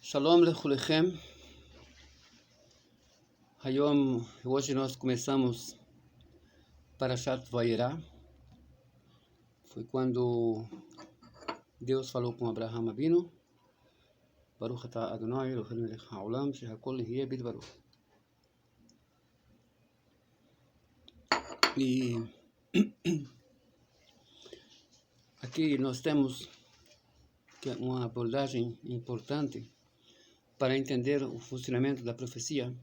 Shalom Lechulechem. Hoje nós começamos Parashat Vayera. Foi quando Deus falou com Abraham Avinu, Baruch atah Adonai Eloheinu melech haolam shehakol yeh bidbaro. E aqui nós temos uma abordagem importante para entender o funcionamento da profecia,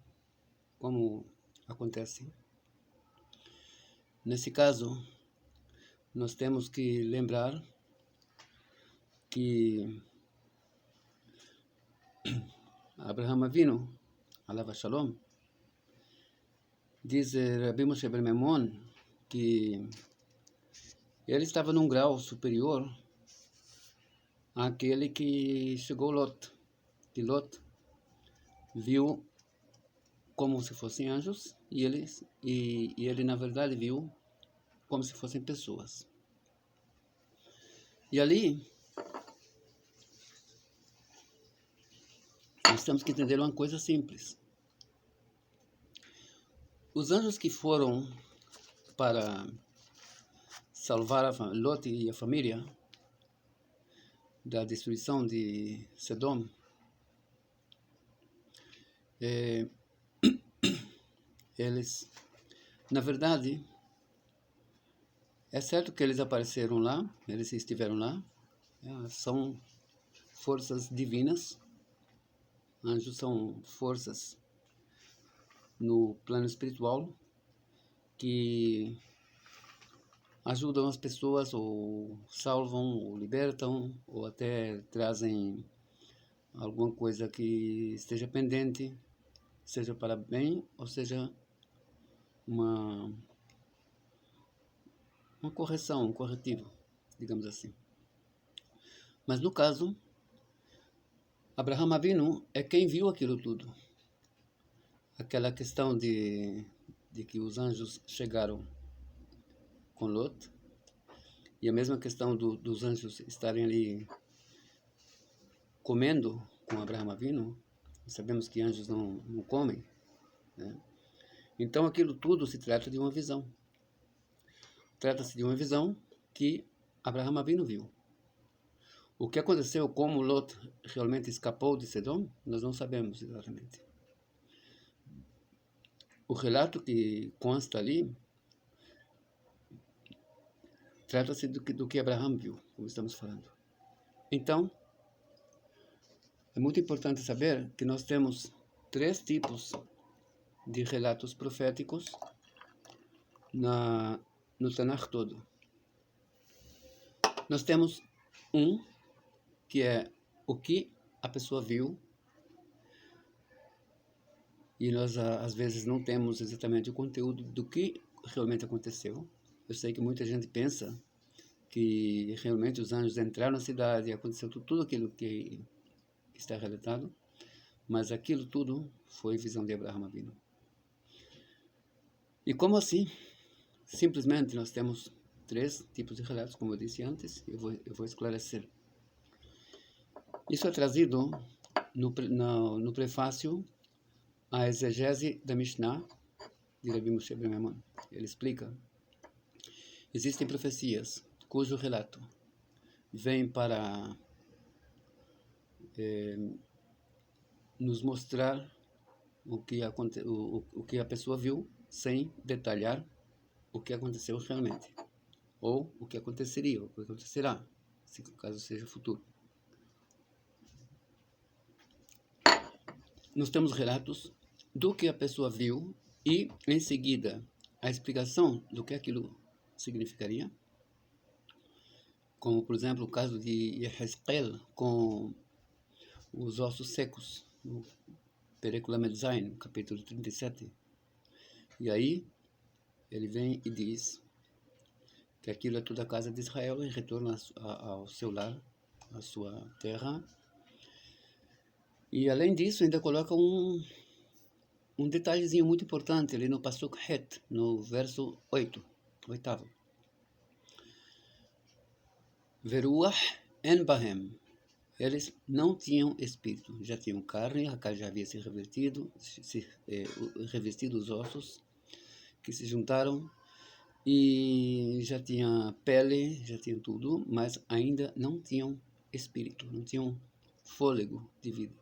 como acontece. Nesse caso, nós temos que lembrar que Abraham Avinu, alav shalom, diz Rabbi Moshe ben Maimon que ele estava num grau superior àquele que chegou Lot. Que Lot viu como se fossem anjos e ele na verdade viu como se fossem pessoas. E ali nós temos que entender uma coisa simples. Os anjos que foram para salvar Lot e a família da destruição de Sodom, eles, na verdade, é certo que eles apareceram lá, eles estiveram lá, são forças divinas, anjos são forças no plano espiritual que ajudam as pessoas, ou salvam, ou libertam, ou até trazem alguma coisa que esteja pendente, seja para bem, ou seja uma correção, um corretivo, digamos assim. Mas no caso, Abraham Avinu é quem viu aquilo tudo. Aquela questão de que os anjos chegaram com Lot, e a mesma questão dos anjos estarem ali comendo com Abraham Avinu. Sabemos que anjos não comem, né? Então aquilo tudo se trata de uma visão. Trata-se de uma visão que Abraham Avinu viu. O que aconteceu, como Lot realmente escapou de Sodom, nós não sabemos exatamente. O relato que consta ali trata-se do que Abraham viu, como estamos falando. Então, é muito importante saber que nós temos 3 tipos de relatos proféticos no Tanakh todo. Nós temos um que é o que a pessoa viu, e nós às vezes não temos exatamente o conteúdo do que realmente aconteceu. Eu sei que muita gente pensa que realmente os anjos entraram na cidade e aconteceu tudo aquilo que está relatado, mas aquilo tudo foi visão de Abraham Avinu. E como assim? Simplesmente nós temos 3 tipos de relatos, como eu disse antes, eu vou esclarecer. Isso é trazido no prefácio à exegese da Mishnah, de Rabbi Moshe ben Maimon. Ele explica: existem profecias cujo relato vem para nos mostrar o que a pessoa viu, sem detalhar o que aconteceu realmente, ou o que aconteceria, ou o que acontecerá, se caso seja futuro. Nós temos relatos do que a pessoa viu e, em seguida, a explicação do que aquilo significaria, como, por exemplo, o caso de Yehezkel com os ossos secos, no Perek Lamed Zayin, capítulo 37. E aí, ele vem e diz que aquilo é toda a casa de Israel em retorno ao seu lar, à sua terra. E além disso, ainda coloca um detalhezinho muito importante ali no Pasuk Het, no verso 8º. Veruach en bahem, Eles não tinham espírito, já tinham carne, a carne já havia se revertido, revestido os ossos, que se juntaram, e já tinha pele, já tinham tudo, mas ainda não tinham espírito, não tinham fôlego de vida.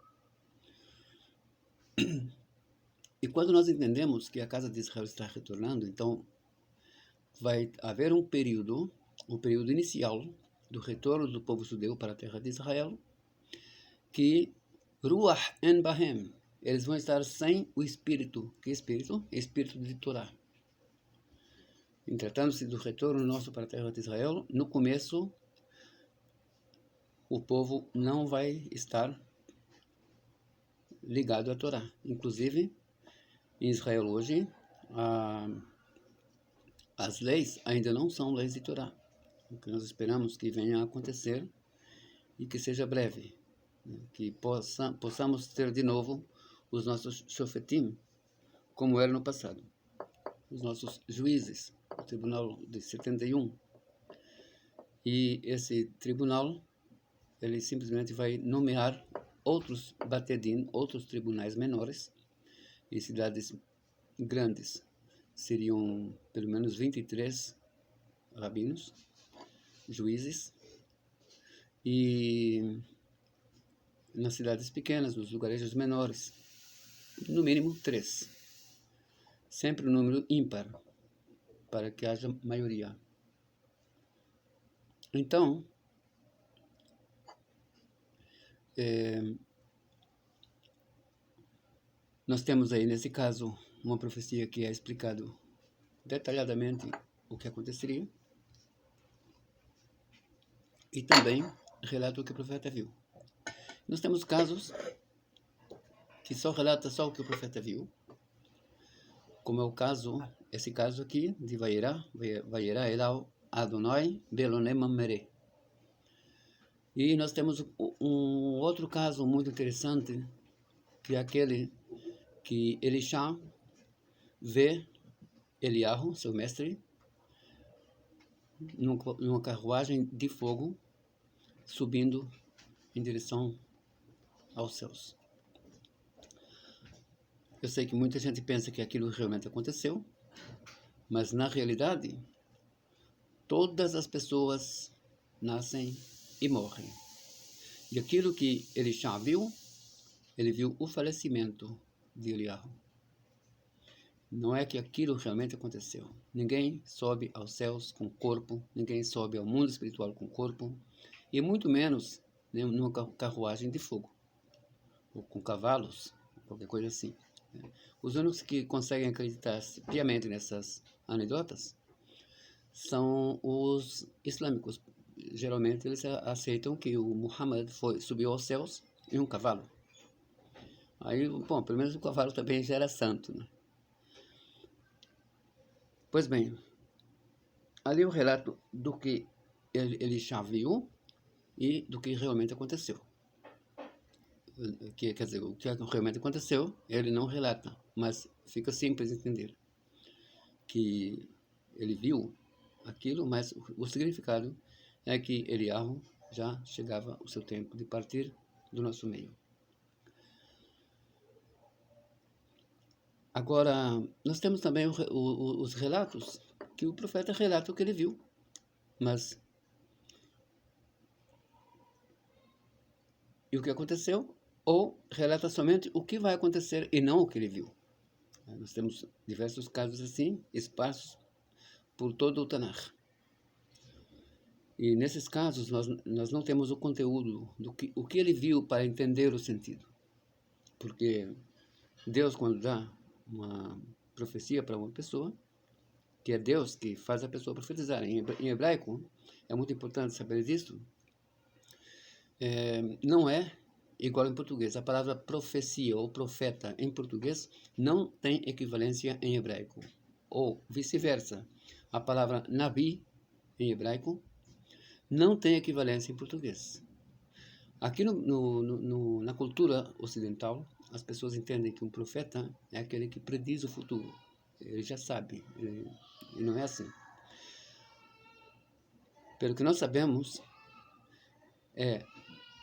E quando nós entendemos que a casa de Israel está retornando, então vai haver um período inicial do retorno do povo judeu para a terra de Israel, que Ruach en Bahem, eles vão estar sem o espírito. Que espírito? Espírito de Torá. Em tratando-se do retorno nosso para a terra de Israel, no começo o povo não vai estar ligado à Torá. Inclusive, em Israel hoje, as leis ainda não são leis de Torá. O que nós esperamos que venha a acontecer e que seja breve, né? Que possamos ter de novo os nossos shofetim, como era no passado, os nossos juízes, o tribunal de 71. E esse tribunal, ele simplesmente vai nomear outros batedim, outros tribunais menores, em cidades grandes seriam pelo menos 23 rabinos, juízes, e nas cidades pequenas, nos lugarejos menores, no mínimo 3. Sempre um número ímpar, para que haja maioria. Então, nós temos aí, nesse caso, uma profecia que é explicado detalhadamente o que aconteceria, e também relata o que o profeta viu. Nós temos casos que só relata só o que o profeta viu, como é o caso, esse caso aqui, de Vayera Elau Adonai Beloné Mamere. E nós temos um outro caso muito interessante, que é aquele que Elisha vê Eliahu, seu mestre, numa carruagem de fogo, subindo em direção aos céus. Eu sei que muita gente pensa que aquilo realmente aconteceu, mas na realidade, todas as pessoas nascem e morrem. E aquilo que Elisha viu, ele viu o falecimento de Eliahu. Não é que aquilo realmente aconteceu. Ninguém sobe aos céus com corpo, ninguém sobe ao mundo espiritual com corpo, e muito menos numa carruagem de fogo, ou com cavalos, qualquer coisa assim. Os únicos que conseguem acreditar piamente nessas anedotas são os islâmicos. Geralmente eles aceitam que o Muhammad subiu aos céus em um cavalo. Aí, bom, pelo menos o cavalo também já era santo, né? Pois bem, ali o relato do que ele já viu e do que realmente aconteceu. Quer dizer, o que realmente aconteceu, ele não relata, mas fica simples entender que ele viu aquilo, mas o significado é que Eliahu já chegava o seu tempo de partir do nosso meio. Agora, nós temos também os relatos, que o profeta relata o que ele viu, mas e o que aconteceu, ou relata somente o que vai acontecer e não o que ele viu. Nós temos diversos casos assim, esparsos por todo o Tanakh. E nesses casos nós não temos o conteúdo o que ele viu para entender o sentido. Porque Deus, quando dá uma profecia para uma pessoa, que é Deus que faz a pessoa profetizar. Em hebraico, é muito importante saber disso, não é igual em português. A palavra profecia ou profeta em português não tem equivalência em hebraico. Ou vice-versa. A palavra nabi em hebraico não tem equivalência em português. Aqui na cultura ocidental, as pessoas entendem que um profeta é aquele que prediz o futuro. Ele já sabe, e não é assim. Pelo que nós sabemos,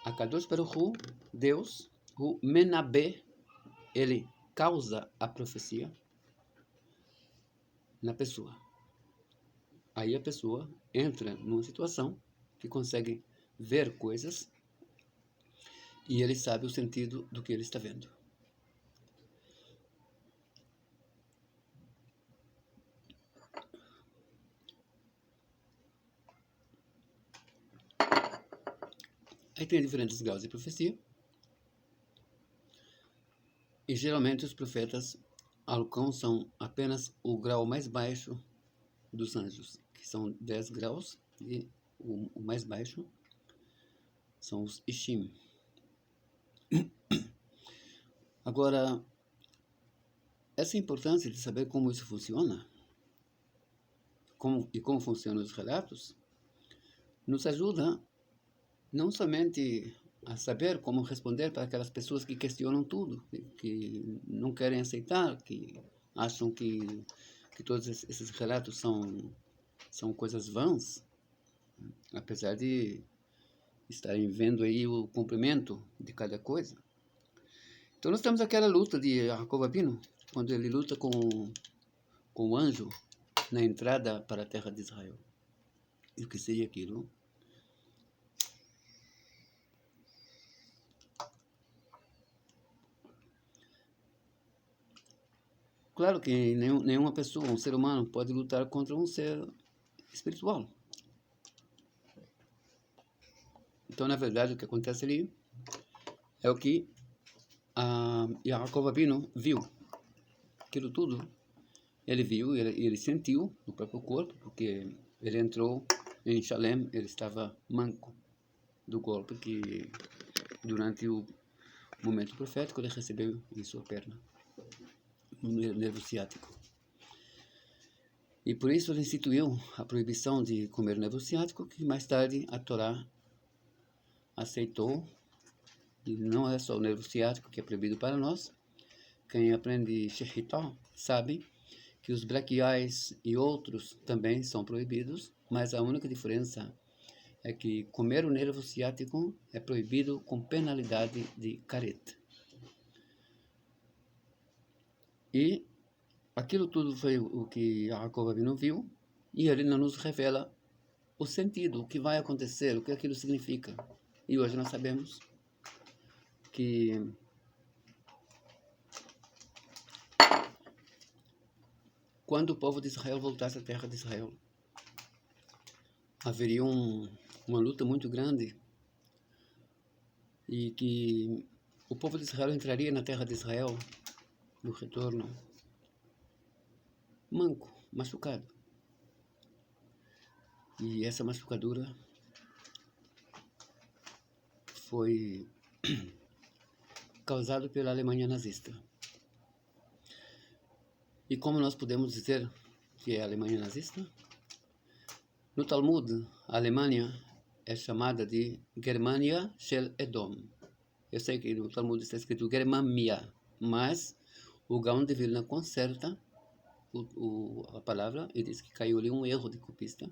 A Kadosh Baruch Hu, Deus, o Menabé, ele causa a profecia na pessoa. Aí a pessoa entra numa situação que consegue ver coisas e ele sabe o sentido do que ele está vendo. Aí tem diferentes graus de profecia. E geralmente os profetas alcançam apenas o grau mais baixo dos anjos, que são 10 graus, e o mais baixo são os Ishim. Agora, essa importância de saber como isso funciona, como funcionam os relatos, nos ajuda não somente a saber como responder para aquelas pessoas que questionam tudo, que não querem aceitar, que acham que todos esses relatos são coisas vãs, apesar de estarem vendo aí o cumprimento de cada coisa. Então nós temos aquela luta de Jacob Abino, quando ele luta com o anjo na entrada para a terra de Israel. E o que seria aquilo? Claro que nenhuma pessoa, um ser humano, pode lutar contra um ser espiritual. Então, na verdade, o que acontece ali é o que Jacob Abino viu. Aquilo tudo, ele viu, ele sentiu no próprio corpo, porque ele entrou em Shalem, ele estava manco do golpe que, durante o momento profético, ele recebeu em sua perna, no nervo ciático. E por isso ele instituiu a proibição de comer nervo ciático, que mais tarde a Torá aceitou. E não é só o nervo ciático que é proibido para nós. Quem aprende Shechitah sabe que os braquiais e outros também são proibidos, mas a única diferença é que comer o nervo ciático é proibido com penalidade de caret. E aquilo tudo foi o que Jacob Abino viu, e ele não nos revela o sentido, o que vai acontecer, o que aquilo significa. E hoje nós sabemos que quando o povo de Israel voltasse à terra de Israel, haveria uma luta muito grande, e que o povo de Israel entraria na terra de Israel no retorno manco, machucado. E essa machucadura foi causada pela Alemanha nazista. E como nós podemos dizer que é a Alemanha nazista? No Talmud, a Alemanha é chamada de Germania Shel Edom. Eu sei que no Talmud está escrito Germania, mas o Gaon de Vilna conserta a palavra e diz que caiu ali um erro de copista.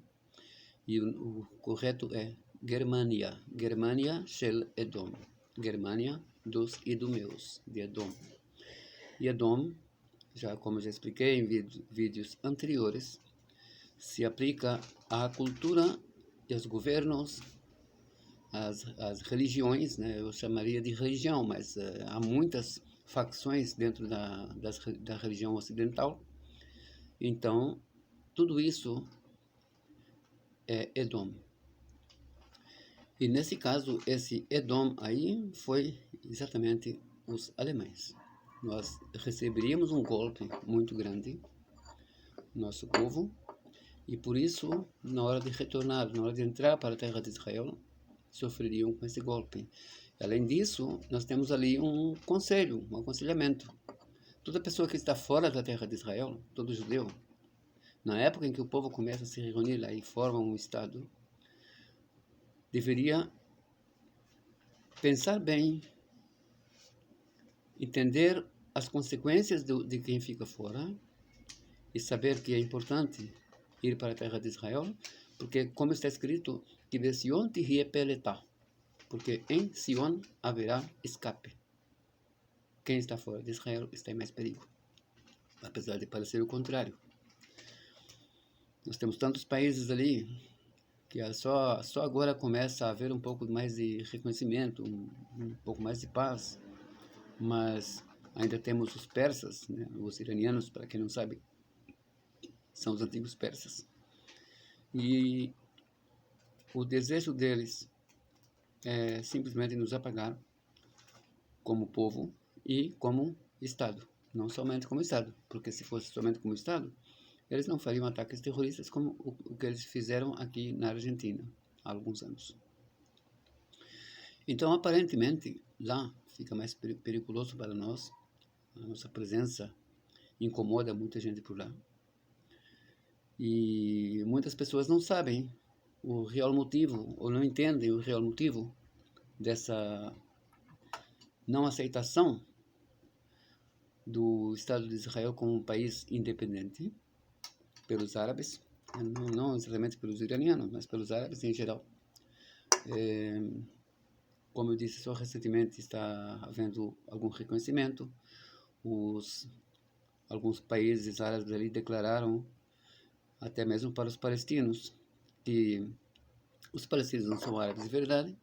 E o correto é Germania, Germania Shel Edom, Germania dos idumeus, de Edom. E Edom, como já expliquei em vídeos anteriores, se aplica à cultura e aos governos, às religiões, né? Eu chamaria de religião, mas há muitas facções dentro da religião ocidental. Então, tudo isso é Edom. E nesse caso, esse Edom aí foi exatamente os alemães. Nós receberíamos um golpe muito grande, nosso povo, e por isso, na hora de retornar, na hora de entrar para a terra de Israel, sofreriam com esse golpe. Além disso, nós temos ali um conselho, um aconselhamento. Toda pessoa que está fora da terra de Israel, todo judeu, na época em que o povo começa a se reunir lá e forma um Estado, deveria pensar bem, entender as consequências de quem fica fora e saber que é importante ir para a terra de Israel, porque, como está escrito, que Besion Tihye Peletah, porque em Sion haverá escape. Quem está fora de Israel está em mais perigo, apesar de parecer o contrário. Nós temos tantos países ali que só agora começa a haver um pouco mais de reconhecimento, um pouco mais de paz, mas ainda temos os persas, né? Os iranianos, para quem não sabe, são os antigos persas. E o desejo deles é simplesmente nos apagar como povo e como Estado. Não somente como Estado, porque se fosse somente como Estado, eles não fariam ataques terroristas como o que eles fizeram aqui na Argentina há alguns anos. Então, aparentemente, lá fica mais perigoso para nós. A nossa presença incomoda muita gente por lá. E muitas pessoas não sabem o real motivo, ou não entendem o real motivo dessa não aceitação do Estado de Israel como um país independente pelos árabes, não necessariamente pelos iranianos, mas pelos árabes em geral. Como eu disse, só recentemente está havendo algum reconhecimento. Alguns países árabes ali declararam, até mesmo para os palestinos, que os palestinos não são árabes de verdade,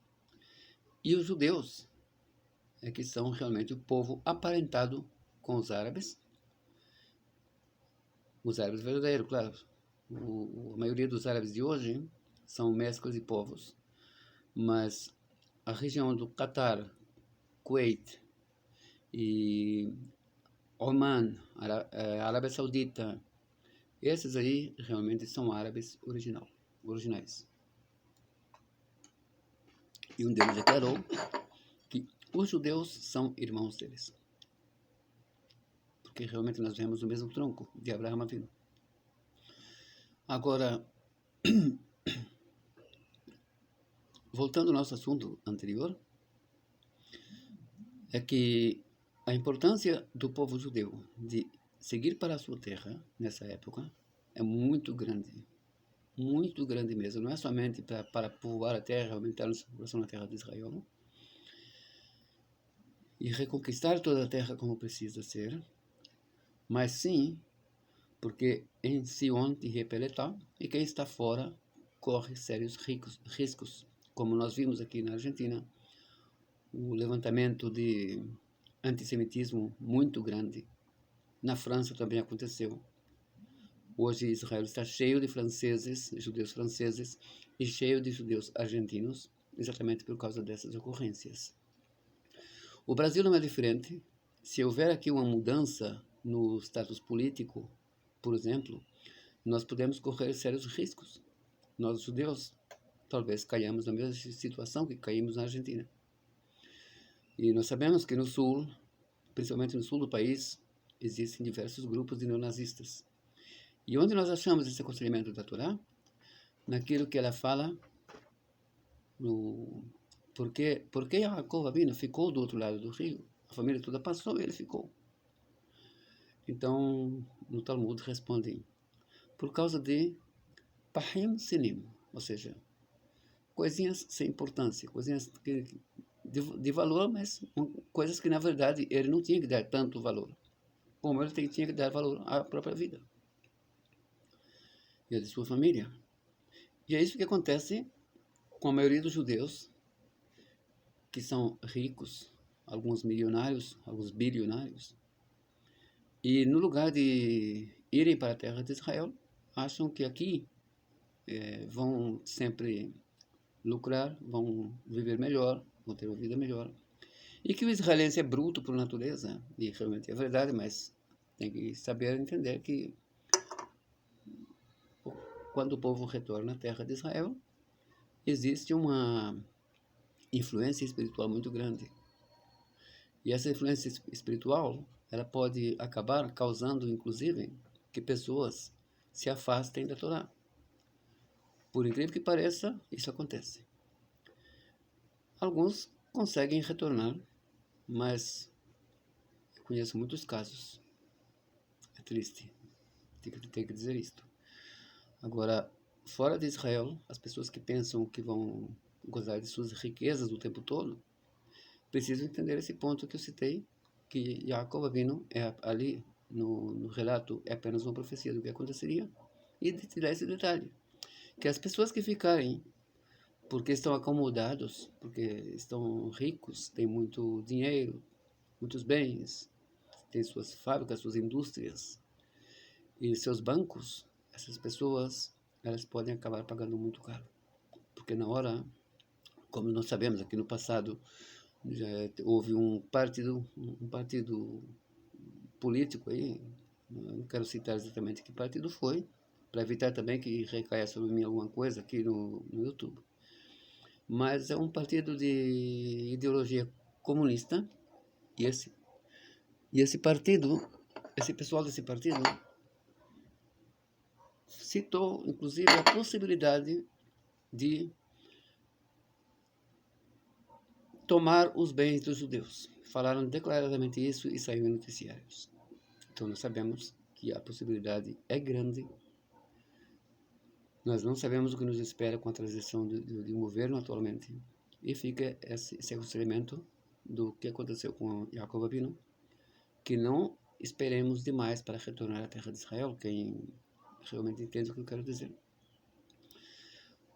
e os judeus é que são realmente o povo aparentado com os árabes verdadeiros, claro. A maioria dos árabes de hoje são mesclas de povos, mas a região do Catar, Kuwait e Oman, Arábia Saudita, esses aí realmente são árabes originais. E um deles declarou que os judeus são irmãos deles, porque realmente nós vemos o mesmo tronco de Abraão Avinu. Agora, voltando ao nosso assunto anterior, é que a importância do povo judeu de seguir para a sua terra nessa época é muito grande mesmo. Não é somente para povoar a terra, aumentar a sua população na terra de Israel e reconquistar toda a terra como precisa ser, mas sim porque em Sion te repeletá, e quem está fora corre sérios riscos, como nós vimos aqui na Argentina, o levantamento de antissemitismo muito grande. Na França também aconteceu. Hoje Israel está cheio de franceses, judeus franceses, e cheio de judeus argentinos, exatamente por causa dessas ocorrências. O Brasil não é diferente. Se houver aqui uma mudança no status político, por exemplo, nós podemos correr sérios riscos. Nós, judeus, talvez caiamos na mesma situação que caímos na Argentina. E nós sabemos que no sul, principalmente no sul do país, existem diversos grupos de neonazistas. E onde nós achamos esse aconselhamento da Torá? Naquilo que ela fala, porque Jacob Avinu ficou do outro lado do rio. A família toda passou e ele ficou. Então, no Talmud respondem, por causa de Pahim Sinim, ou seja, coisinhas sem importância, coisinhas de valor, mas coisas que na verdade ele não tinha que dar tanto valor, como ele tinha que dar valor à própria vida e a de sua família. E é isso que acontece com a maioria dos judeus, que são ricos, alguns milionários, alguns bilionários, e no lugar de irem para a terra de Israel, acham que aqui vão sempre lucrar, vão viver melhor, vão ter uma vida melhor. E que o israelense é bruto por natureza, e realmente é verdade, mas tem que saber entender que quando o povo retorna à terra de Israel, existe uma influência espiritual muito grande. E essa influência espiritual, ela pode acabar causando, inclusive, que pessoas se afastem da Torá. Por incrível que pareça, isso acontece. Alguns conseguem retornar, mas eu conheço muitos casos. É triste ter que dizer isto. Agora, fora de Israel, as pessoas que pensam que vão gozar de suas riquezas o tempo todo, precisam entender esse ponto que eu citei, que Jacob Avinu ali no relato é apenas uma profecia do que aconteceria, e de tirar esse detalhe, que as pessoas que ficarem porque estão acomodados, porque estão ricos, têm muito dinheiro, muitos bens, têm suas fábricas, suas indústrias e seus bancos, essas pessoas, elas podem acabar pagando muito caro. Porque na hora, como nós sabemos, aqui no passado, já houve um partido político aí, não quero citar exatamente que partido foi, para evitar também que recaia sobre mim alguma coisa aqui no YouTube. Mas é um partido de ideologia comunista, e esse partido, esse pessoal desse partido citou inclusive a possibilidade de tomar os bens dos judeus. Falaram declaradamente isso e saiu em noticiários. Então nós sabemos que a possibilidade é grande. Nós não sabemos o que nos espera com a transição de um governo atualmente. E fica esse aconselhamento do que aconteceu com Jacob Avinu, que não esperemos demais para retornar à terra de Israel, quem realmente entende o que eu quero dizer.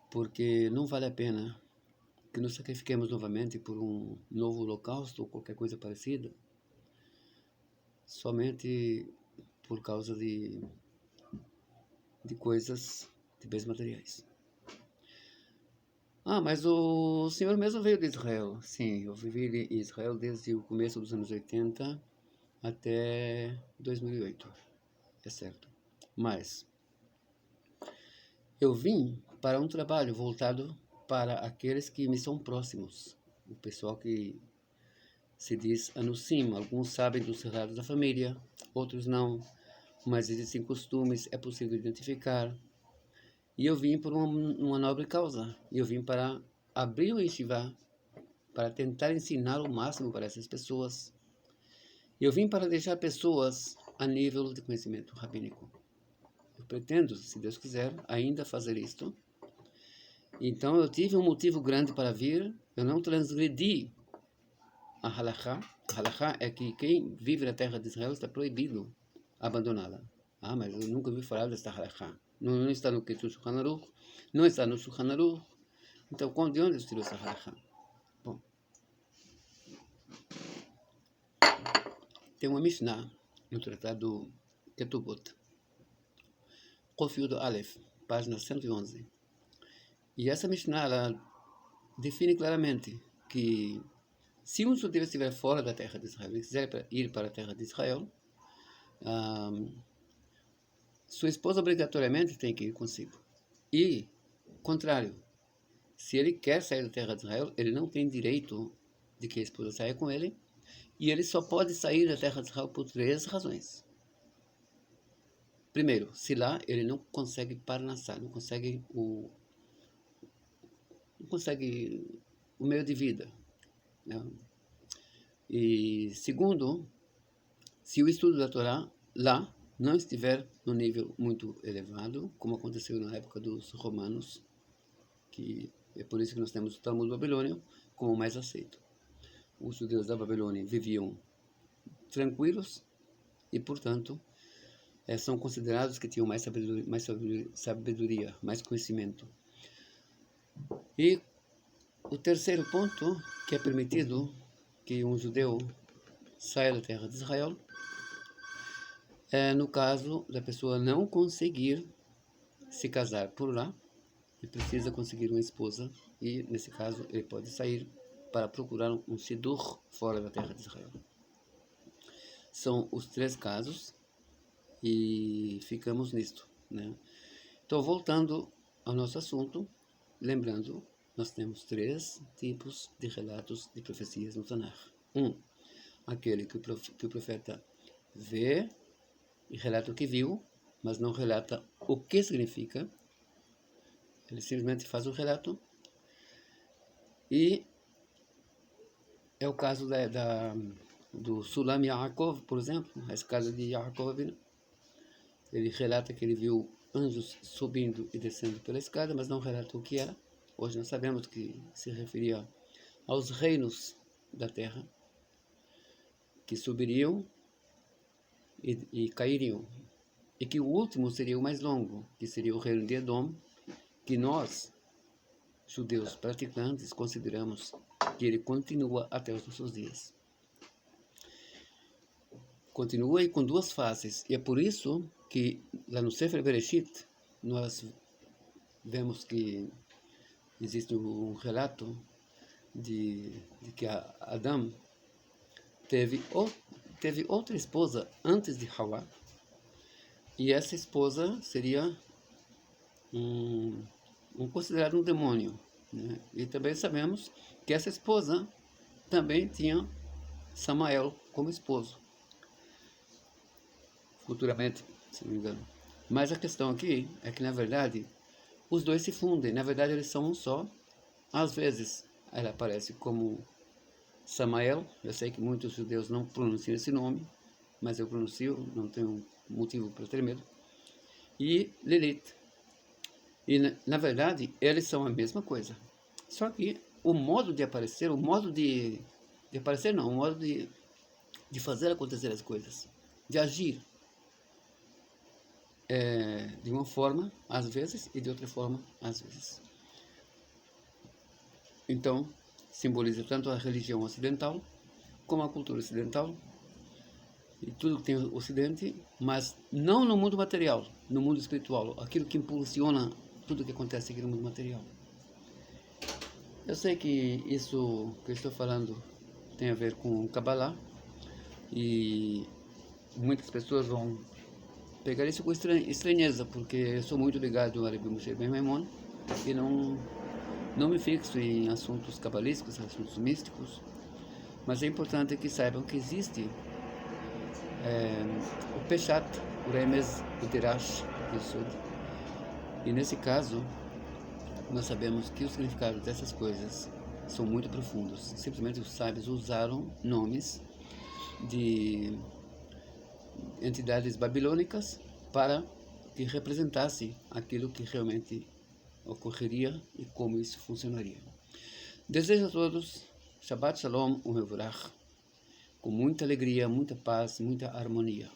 Porque não vale a pena que nos sacrifiquemos novamente por um novo holocausto ou qualquer coisa parecida, somente por causa de coisas, de bens materiais. Mas o senhor mesmo veio de Israel. Sim, eu vivi em Israel desde o começo dos anos 80 até 2008, é certo. Mas eu vim para um trabalho voltado para aqueles que me são próximos, o pessoal que se diz anusim. Alguns sabem dos relatos da família, outros não, mas existem costumes, é possível identificar. E eu vim por uma nobre causa. Eu vim para abrir o yeshiva, para tentar ensinar o máximo para essas pessoas. Eu vim para deixar pessoas a nível de conhecimento rabínico. Eu pretendo, se Deus quiser, ainda fazer isto. Então eu tive um motivo grande para vir. Eu não transgredi a halakha. A halakha é que quem vive na terra de Israel está proibido abandoná-la. Mas eu nunca ouvi falar desta halakha. Não está no Ketub Shulchan Aruch, não está no Shulchan Aruch. Então, de onde eu tirou essa halakha? Bom, tem uma Mishnah no tratado Ketubot, Kof Aleph, página 111. E essa Mishnah, ela define claramente que se um judeu estiver fora da terra de Israel e quiser ir para a terra de Israel, sua esposa obrigatoriamente tem que ir consigo. E, contrário, se ele quer sair da terra de Israel, ele não tem direito de que a esposa saia com ele, e ele só pode sair da terra de Israel por 3 razões. Primeiro, se lá ele não consegue parnassá, não consegue o meio de vida, né? E segundo, se o estudo da Torá lá não estiver no nível muito elevado, como aconteceu na época dos romanos, que é por isso que nós temos o Talmud babilônio como mais aceito. Os judeus da Babilônia viviam tranquilos e, portanto, são considerados que tinham mais sabedoria, mais conhecimento. E o terceiro ponto, que é permitido que um judeu saia da terra de Israel, é no caso da pessoa não conseguir se casar por lá e precisa conseguir uma esposa, e nesse caso ele pode sair para procurar um sidur fora da terra de Israel. São os 3 casos e ficamos nisto, né? Então, voltando ao nosso assunto, lembrando, nós temos 3 tipos de relatos de profecias no Tanakh. Aquele que o profeta vê e relata o que viu, mas não relata o que significa. Ele simplesmente faz o relato. E é o caso do Sulam Yaakov, por exemplo, a escada de Yaakov. Ele relata que ele viu anjos subindo e descendo pela escada, mas não relata o que era. hoje nós sabemos que se referia aos reinos da terra, que subiriam e cairiam, e que o último seria o mais longo, que seria o reino de Edom, que nós, judeus praticantes, consideramos que ele continua até os nossos dias. Continua e com duas faces, e é por isso que lá no Sefer Bereshit nós vemos que existe um relato de que Adão teve outra esposa antes de Hawa, e essa esposa seria considerado um demônio, né? E também sabemos que essa esposa também tinha Samael como esposo, futuramente, se não me engano. Mas a questão aqui é que, na verdade, os dois se fundem. Na verdade, eles são um só. Às vezes, ela aparece como Samael. Eu sei que muitos judeus não pronunciam esse nome, mas eu pronuncio, não tenho motivo para ter medo. E Lilith. E, na verdade, eles são a mesma coisa. Só que o modo de aparecer, o modo de aparecer não, o modo de fazer acontecer as coisas, de agir, de uma forma, às vezes, e de outra forma, às vezes. Então, simboliza tanto a religião ocidental, como a cultura ocidental, e tudo que tem o Ocidente, mas não no mundo material, no mundo espiritual, aquilo que impulsiona tudo que acontece aqui no mundo material. Eu sei que isso que eu estou falando tem a ver com Kabbalah, e muitas pessoas vão pegar isso com estranheza, porque eu sou muito ligado ao Rebbe Moshe Ben Maimon, e não me fixo em assuntos cabalísticos, assuntos místicos, mas é importante que saibam que existe o Peshat, o Remez, o Dirash, o Sud. E nesse caso, nós sabemos que os significados dessas coisas são muito profundos. Simplesmente os sábios usaram nomes de entidades babilônicas para que representasse aquilo que realmente ocorreria e como isso funcionaria. Desejo a todos Shabbat Shalom Umevorach, com muita alegria, muita paz, muita harmonia.